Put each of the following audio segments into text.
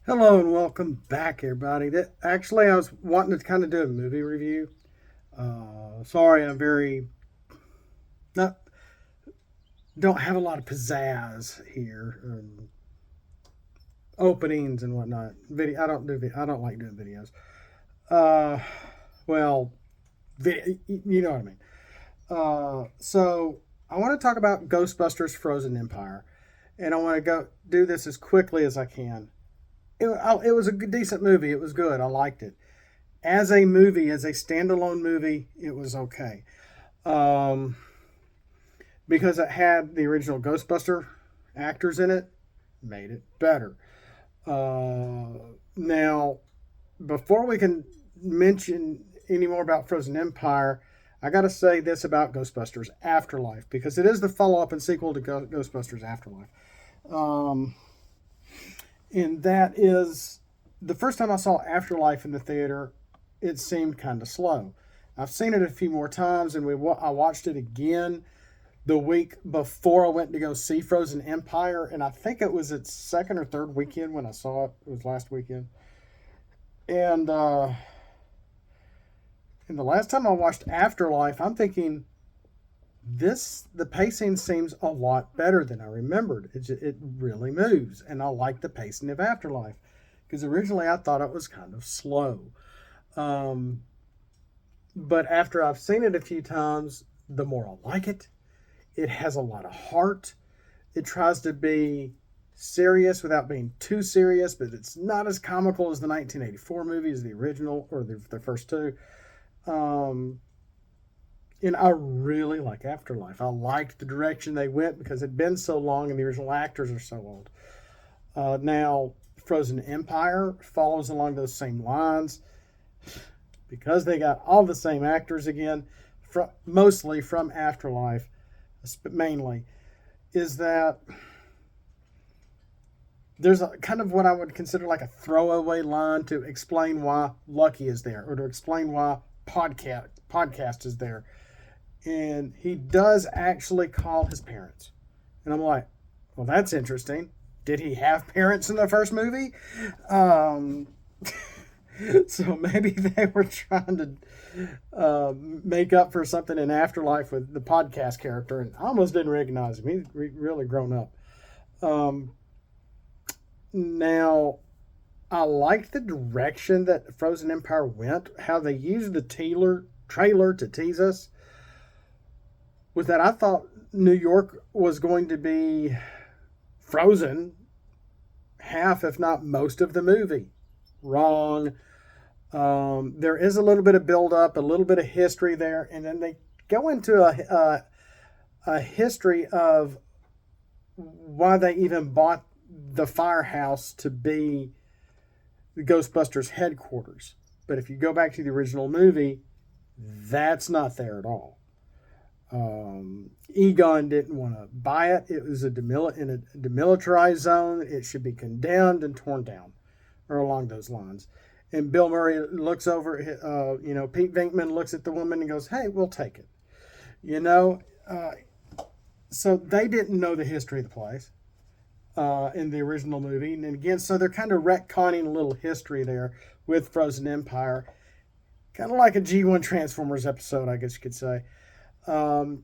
Hello and welcome back, everybody. Actually, I was wanting to kind of do a movie review. Sorry, I'm very not don't have a lot of pizzazz here. Openings and whatnot. Video. I don't do. I don't like doing videos. Uh, well, you know what I mean. So I want to talk about Ghostbusters Frozen Empire, and I want to go do this as quickly as I can. It was a decent movie. It was good. I liked it. As a movie, as a standalone movie, it was okay. Um, because it had the original Ghostbuster actors in it, made it better. Now, before we can mention any more about Frozen Empire, I got to say this about Ghostbusters Afterlife because it is the follow up and sequel to Ghostbusters Afterlife. Um, and that is the first time I saw Afterlife in the theater, it seemed kind of slow. I've seen it a few more times, and I watched it again the week before I went to go see Frozen Empire, and I think it was its second or third weekend when I saw it. It was last weekend, and the last time I watched Afterlife, I'm thinking the pacing seems a lot better than I remembered. It really moves, and I like the pacing of Afterlife because originally I thought it was kind of slow. Um, but after I've seen it a few times, the more I like it. It has a lot of heart. It tries to be serious without being too serious, but it's not as comical as the 1984 movie, as the original, or the first two. Um, and I really like Afterlife. I liked the direction they went because it had been so long and the original actors are so old. Now, Frozen Empire follows along those same lines because they got all the same actors again, mostly from Afterlife, mainly, is that there's a kind of what I would consider like a throwaway line to explain why Lucky is there or to explain why podcast is there. And he does actually call his parents. And I'm like, well, that's interesting. Did he have parents in the first movie? Um, so maybe they were trying to make up for something in Afterlife with the podcast character, and I almost didn't recognize him. He's really grown up. Um, Now, I liked the direction that Frozen Empire went, how they used the trailer to tease us. With that, I thought New York was going to be frozen half, if not most, of the movie. Wrong. There is a little bit of build up, a little bit of history there, and then they go into a history of why they even bought the firehouse to be the Ghostbusters headquarters. But if you go back to the original movie, that's not there at all. Egon didn't want to buy it. It was in a demilitarized zone. It should be condemned and torn down, or along those lines. And Bill Murray looks over, Pete Venkman looks at the woman and goes, "Hey, we'll take it." You know, uh, so they didn't know the history of the place in the original movie. And again, so they're kind of retconning a little history there with Frozen Empire. Kind of like a G1 Transformers episode, I guess you could say. Um,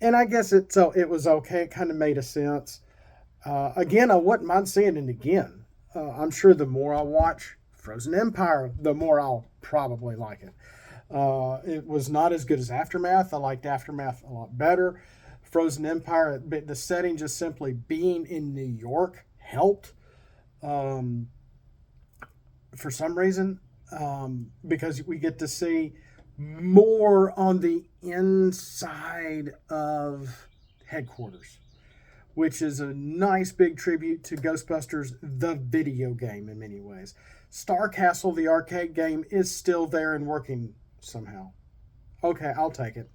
and I guess it was okay. It kind of made a sense. Again, I wouldn't mind seeing it again. I'm sure the more I watch Frozen Empire, the more I'll probably like it. It was not as good as Aftermath. I liked Aftermath a lot better. Frozen Empire, the setting just simply being in New York helped um, for some reason because we get to see more on the inside of headquarters, which is a nice big tribute to Ghostbusters, the video game, in many ways. Star Castle, the arcade game, is still there and working somehow. Okay, I'll take it.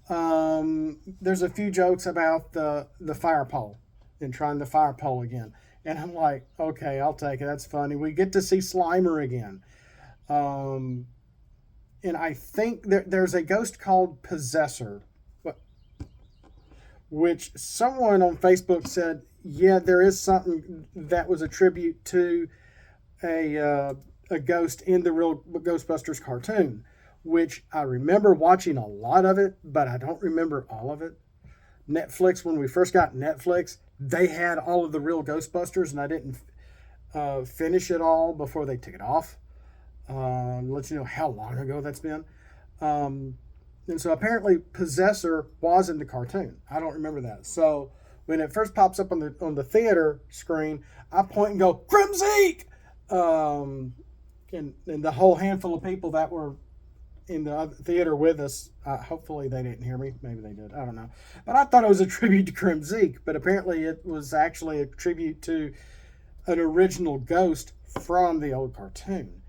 There's a few jokes about the fire pole and trying the fire pole again. And I'm like, okay, I'll take it. That's funny. We get to see Slimer again. Um, and I think there's a ghost called Possessor, which someone on Facebook said, yeah, there is something that was a tribute to a ghost in the real Ghostbusters cartoon, which I remember watching a lot of it, but I don't remember all of it. Netflix, when we first got Netflix, they had all of the real Ghostbusters, and I didn't finish it all before they took it off. Let you know how long ago that's been. And so apparently Possessor was in the cartoon. I don't remember that. So when it first pops up on the theater screen, I point and go, Crimzeek! And the whole handful of people that were in the theater with us, hopefully they didn't hear me. Maybe they did. I don't know. But I thought it was a tribute to Crimzeek, but apparently it was actually a tribute to an original ghost from the old cartoon.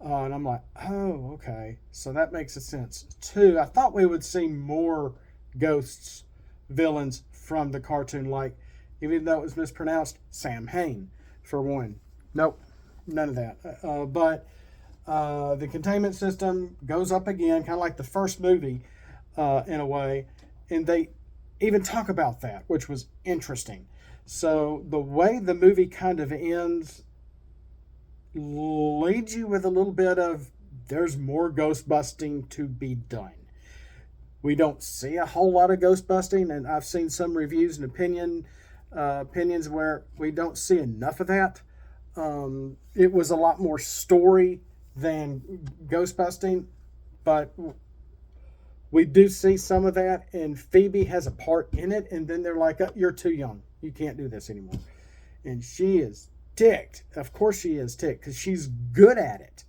And I'm like, oh, okay. So that makes a sense. Two, I thought we would see more ghosts, villains from the cartoon, like, even though it was mispronounced, Sam Hain, for one. Nope, none of that. But the containment system goes up again, kind of like the first movie, in a way. And they even talk about that, which was interesting. So the way the movie kind of ends leads you with a little bit of there's more ghost busting to be done. We don't see a whole lot of ghost busting, and I've seen some reviews and opinions where we don't see enough of that. It was a lot more story than ghost busting, but we do see some of that, and Phoebe has a part in it, and then they're like, you're too young. You can't do this anymore. And she is ticked. Of course she is ticked because she's good at it.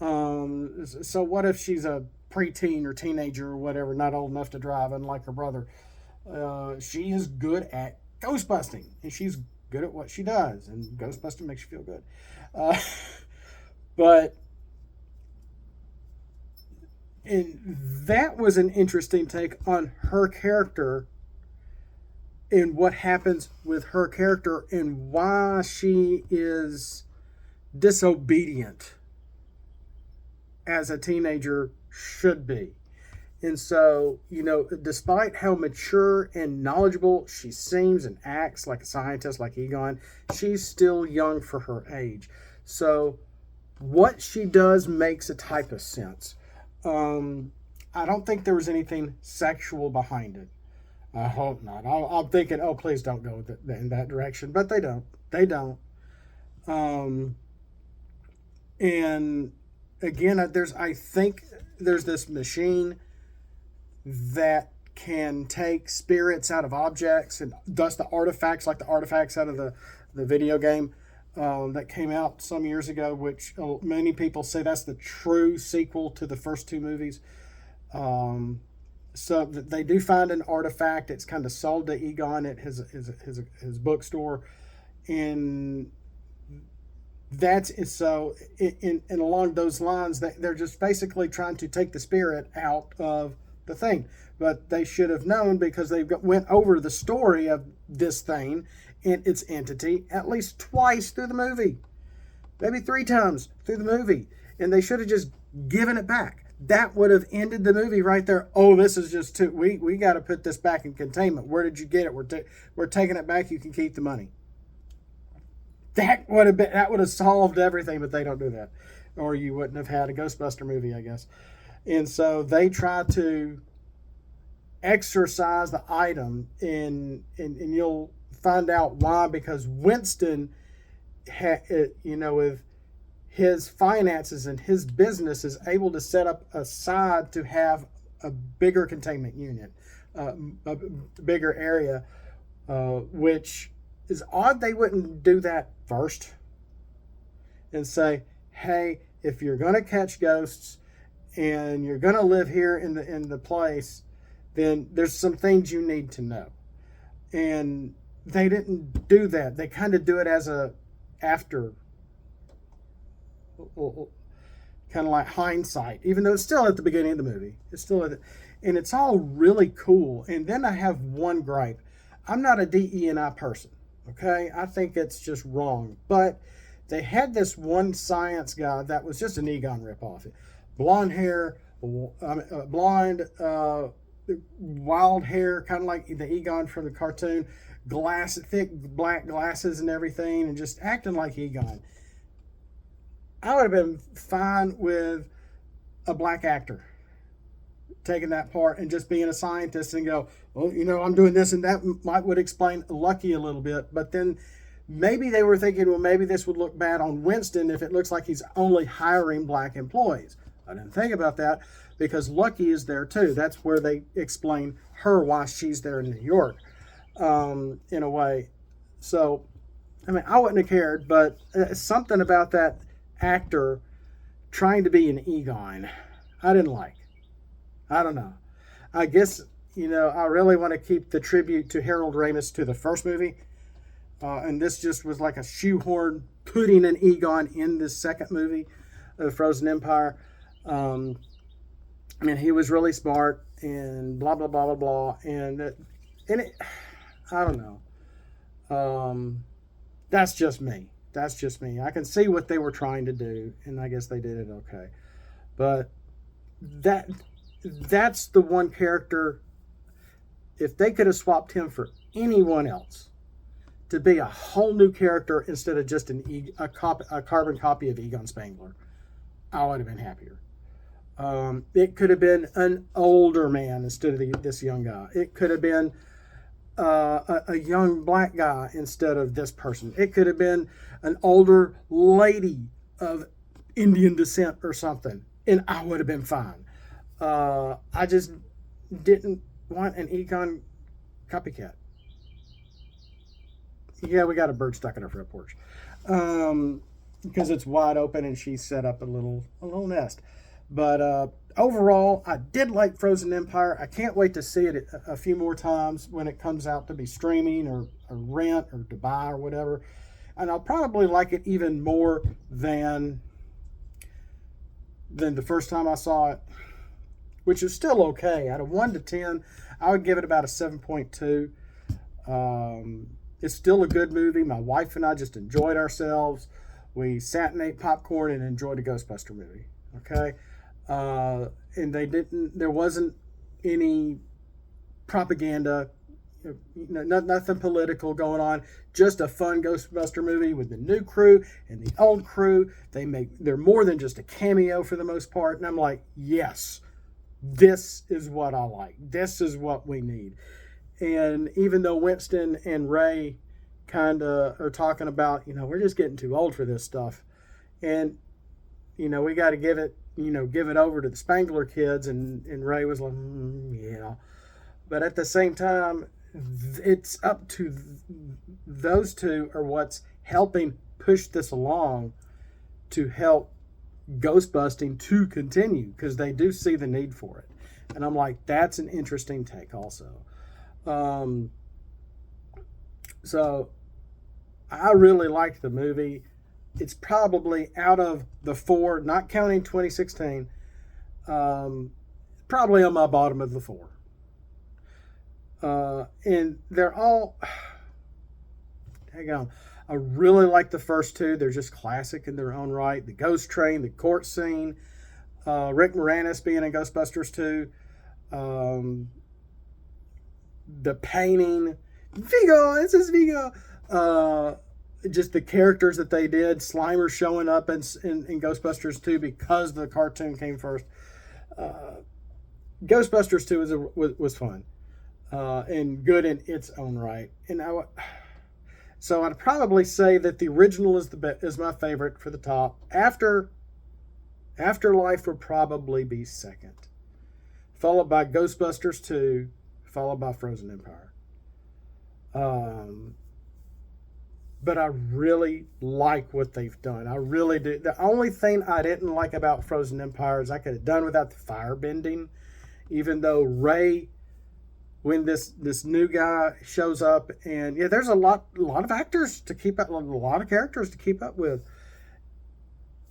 So what if she's a preteen or teenager or whatever, not old enough to drive, unlike her brother? She is good at ghost busting, and she's good at what she does, and ghost busting makes you feel good. But and that was an interesting take on her character and what happens with her character and why she is disobedient as a teenager should be. And so, despite how mature and knowledgeable she seems and acts like a scientist, like Egon, she's still young for her age. So what she does makes a type of sense. I don't think there was anything sexual behind it. I hope not. I'm thinking, oh, please don't go in that direction. But they don't. They don't. And again, I think there's this machine that can take spirits out of objects and thus the artifacts, like the artifacts out of the video game that came out some years ago, which many people say that's the true sequel to the first two movies. So they do find an artifact. It's kind of sold to Egon at his bookstore, and that's so. And along those lines, they're just basically trying to take the spirit out of the thing. But they should have known because they went over the story of this thing and its entity at least twice through the movie, maybe 3 times through the movie, and they should have just given it back. That would have ended the movie right there. Oh, this is just too. We got to put this back in containment. Where did you get it? We're taking it back. You can keep the money. That would have solved everything, but they don't do that, or you wouldn't have had a Ghostbuster movie, I guess. And so they try to exorcise the item, and you'll find out why, because Winston, with his finances and his business, is able to set up a side to have a bigger containment unit, a bigger area, which is odd. They wouldn't do that first and say, hey, if you're going to catch ghosts and you're going to live here in the place, then there's some things you need to know. And they didn't do that. They kind of do it as a after, kind of like hindsight, even though it's still at the beginning of the movie. It's still and it's all really cool. And then I have one gripe. I'm not a DE&I person, okay? I think it's just wrong. But they had this one science guy that was just an Egon ripoff. Blonde hair, blonde, wild hair, kind of like the Egon from the cartoon, thick black glasses and everything, and just acting like Egon. I would have been fine with a black actor taking that part and just being a scientist and go, well, I'm doing this, and that might would explain Lucky a little bit. But then maybe they were thinking, well, maybe this would look bad on Winston if it looks like he's only hiring black employees. I didn't think about that because Lucky is there too. That's where they explain her why she's there in New York, in a way. So, I mean, I wouldn't have cared, but something about that actor trying to be an Egon, I didn't like. I don't know. I guess, I really want to keep the tribute to Harold Ramis to the first movie. And this just was like a shoehorn putting an Egon in this second movie, The Frozen Empire. I mean, he was really smart and blah, blah, blah, blah, blah. And it, I don't know. That's just me. That's just me. I can see what they were trying to do, and I guess they did it okay. But that's the one character, if they could have swapped him for anyone else to be a whole new character instead of just a carbon copy of Egon Spangler, I would have been happier. It could have been an older man instead of this young guy. It could have been a young black guy instead of this person. It could have been an older lady of Indian descent or something, and I would have been fine. I just didn't want an Egon copycat. Yeah, we got a bird stuck in our front porch because it's wide open and she set up a little nest. But overall, I did like Frozen Empire. I can't wait to see it a few more times when it comes out to be streaming or rent or to buy or whatever. And I'll probably like it even more than the first time I saw it, which is still okay. Out of 1 to 10, I would give it about a 7.2. It's still a good movie. My wife and I just enjoyed ourselves. We sat and ate popcorn and enjoyed a Ghostbuster movie. Okay? And there wasn't any propaganda, nothing political going on. Just a fun Ghostbuster movie with the new crew and the old crew. They're more than just a cameo for the most part. And I'm like, yes, this is what I like. This is what we need. And even though Winston and Ray kind of are talking about, we're just getting too old for this stuff. And, we got to give it over to the Spangler kids. And Ray was like, yeah. But at the same time, it's up to those two are what's helping push this along to help Ghostbusting to continue because they do see the need for it. And I'm like, that's an interesting take also. So I really liked the movie. It's probably out of the 4, not counting 2016, probably on my bottom of the 4. And they're all, hang on, I really like the first 2. They're just classic in their own right. The ghost train, the court scene, Rick Moranis being in Ghostbusters 2, the painting, Vigo, this is Vigo. Just the characters that they did, Slimer showing up in Ghostbusters 2 because the cartoon came first. Ghostbusters 2 was fun and good in its own right. And so I'd probably say that the original is my favorite for the top. Afterlife would probably be second, followed by Ghostbusters 2, followed by Frozen Empire. But I really like what they've done. I really do. The only thing I didn't like about Frozen Empire is I could have done without the fire bending, even though Ray, when this new guy shows up, and yeah, there's a lot of actors to keep up, a lot of characters to keep up with,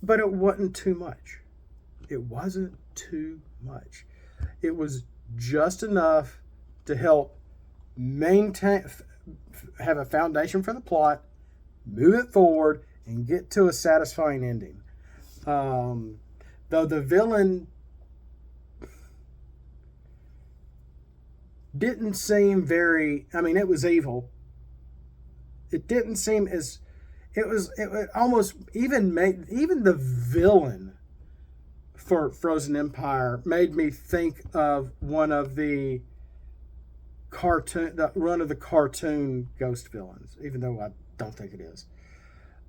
but it wasn't too much. It wasn't too much. It was just enough to help maintain, have a foundation for the plot, move it forward, and get to a satisfying ending. Though the villain didn't seem very, it was evil. It didn't seem as it almost even made even the villain for Frozen Empire made me think of one of the cartoon ghost villains, even though I don't think it is.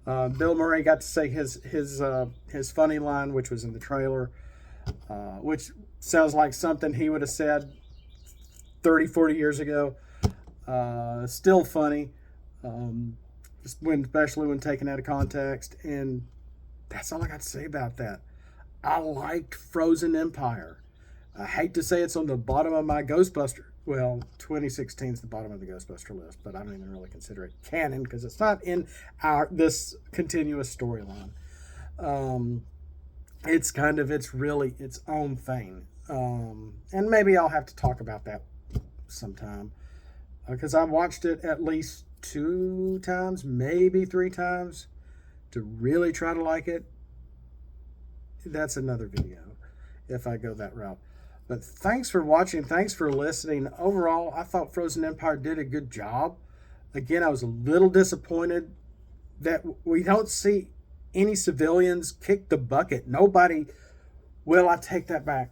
Bill Murray got to say his funny line, which was in the trailer, which sounds like something he would have said 30, 40 years ago. Still funny, especially when taken out of context. And that's all I got to say about that. I liked Frozen Empire. I hate to say it's on the bottom of my Ghostbuster. Well, 2016 is the bottom of the Ghostbuster list, but I don't even really consider it canon because it's not in this continuous storyline. It's really its own thing. And maybe I'll have to talk about that sometime because I watched it at least 2 times, maybe 3 times to really try to like it. That's another video if I go that route. But thanks for watching. Thanks for listening. Overall, I thought Frozen Empire did a good job. Again, I was a little disappointed that we don't see any civilians kick the bucket. Nobody. Well, I take that back.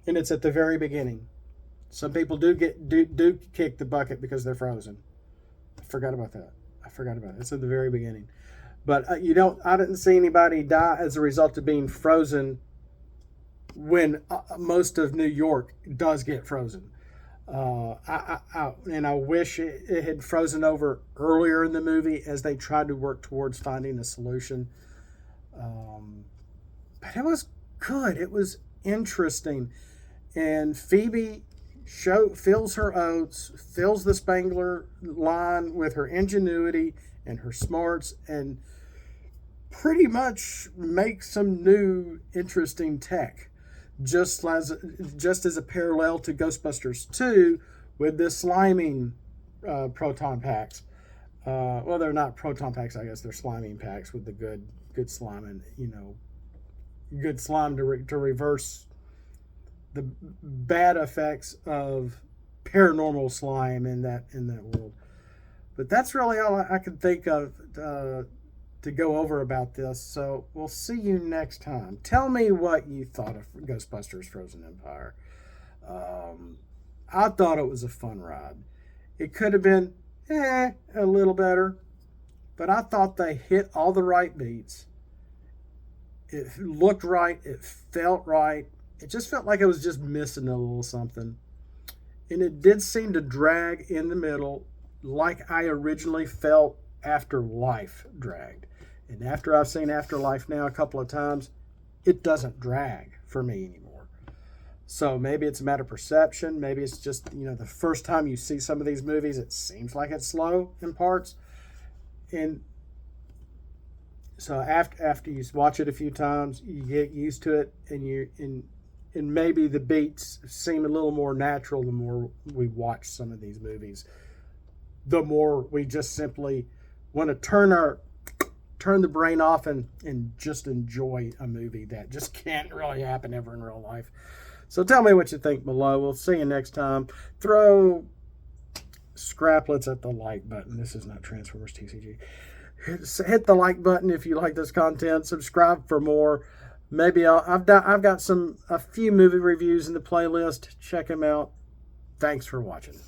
And it's at the very beginning. Some people do kick the bucket because they're frozen. I forgot about that. It's at the very beginning. But I didn't see anybody die as a result of being frozen when most of New York does get frozen. And I wish it had frozen over earlier in the movie as they tried to work towards finding a solution. But it was good. It was interesting. And Phoebe fills her oats, fills the Spangler line with her ingenuity and her smarts, and pretty much makes some new interesting tech. Just as a parallel to Ghostbusters 2 with the sliming proton packs. Well, they're not proton packs, I guess. They're sliming packs with the good slime and, good slime to reverse the bad effects of paranormal slime in that world. But that's really all I could think of to go over about this. So we'll see you next time. Tell me what you thought of Ghostbusters Frozen Empire. I thought it was a fun ride. It could have been a little better, but I thought they hit all the right beats. It looked right. It felt right. It just felt like it was just missing a little something. And it did seem to drag in the middle like I originally felt Afterlife dragged. And after I've seen Afterlife now a couple of times, it doesn't drag for me anymore. So maybe it's a matter of perception. Maybe it's just, the first time you see some of these movies, it seems like it's slow in parts. And so after you watch it a few times, you get used to it, and maybe the beats seem a little more natural the more we watch some of these movies. The more we just simply want to turn the brain off and just enjoy a movie that just can't really happen ever in real life. So tell me what you think below. We'll see you next time. Throw scraplets at the like button. This is not Transformers TCG. Hit the like button if you like this content. Subscribe for more. Maybe I've got a few movie reviews in the playlist. Check them out. Thanks for watching.